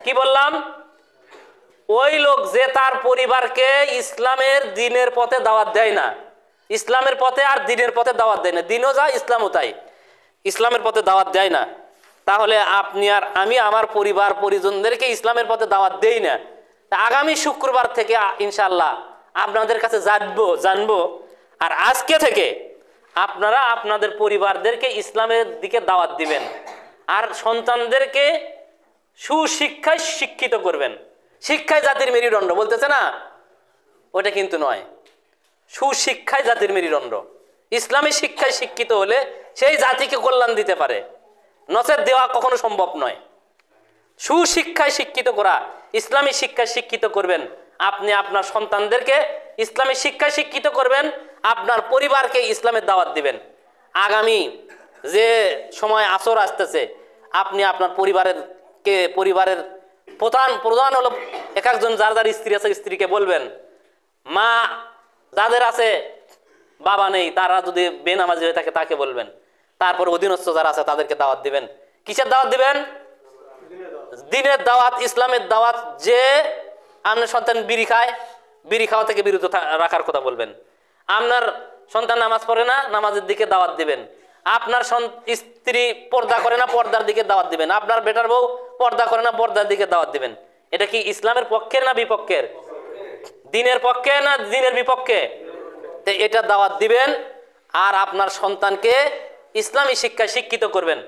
কি বললাম? ওই লোক যে তার পরিবারকে ইসলামের দিনের পথে দাওয়াত দেয় না, ইসলামের পথে আর দিনের পথে দাওয়াত দেয় না, দিনও যা ইসলামও তাই, ইসলামের পথে দাওয়াত দেয় না, তাহলে আপনি আর আমি আমার পরিবার পরিজনদেরকে ইসলামের পথে দাওয়াত দেই না, আগামী শুক্রবার থেকে ইনশাআল্লাহ আপনাদের কাছে জানবো। আর আজকে থেকে আপনারা আপনাদের পরিবারদেরকে ইসলামের দিকে দাওয়াত দিবেন, আর সন্তানদেরকে সুশিক্ষায় শিক্ষিত করবেন। শিক্ষায় জাতির মেরুদণ্ড বলতেছে না, ওটা কিন্তু নয়। সুশিক্ষায় জাতির মেরুদণ্ড, ইসলামী শিক্ষায় শিক্ষিত হলে সেই জাতিকে কল্যাণ দিতে পারে, নচেত দেওয়া কখনো সম্ভব নয়। সুশিক্ষায় শিক্ষিত করা, ইসলামী শিক্ষায় শিক্ষিত করবেন, আপনি আপনার সন্তানদেরকে ইসলামী শিক্ষায় শিক্ষিত করবেন, আপনার পরিবারকে ইসলামের দাওয়াত দিবেন। আগামী যে সময় আসর আসতেছে, আপনি আপনার পরিবারের প্রধান হলো এক একজন, যার যার স্ত্রী আছে স্ত্রীকে বলবেন, মা যাদের আছে বাবা নেই তারা যদি বেনামাজি হয়ে থাকে তাকে বলবেন, তারপর অধীনস্থ যারা আছে তাদেরকে দাওয়াত দিবেন। কিসের দাওয়াত দিবেন? দিনের দাওয়াত, ইসলামের দাওয়াত। যে আপনার সন্তান বিড়ি খাওয়া থেকে বিরত রাখার কথা বলবেন। আপনার সন্তান নামাজ পড়ে না, নামাজের দিকে দাওয়াত দিবেন। আপনার স্ত্রী পর্দা করে না, পর্দার দিকে দাওয়াত দিবেন। আপনার বেটার বউ পর্দা করে না, পর্দার দিকে দাওয়াত দিবেন। এটা কি ইসলামের পক্ষের না বিপক্ষের? দিনের পক্ষে না দিনের বিপক্ষে? এটা দাওয়াত দিবেন আর আপনার সন্তানকে ইসলামী শিক্ষায় শিক্ষিত করবেন।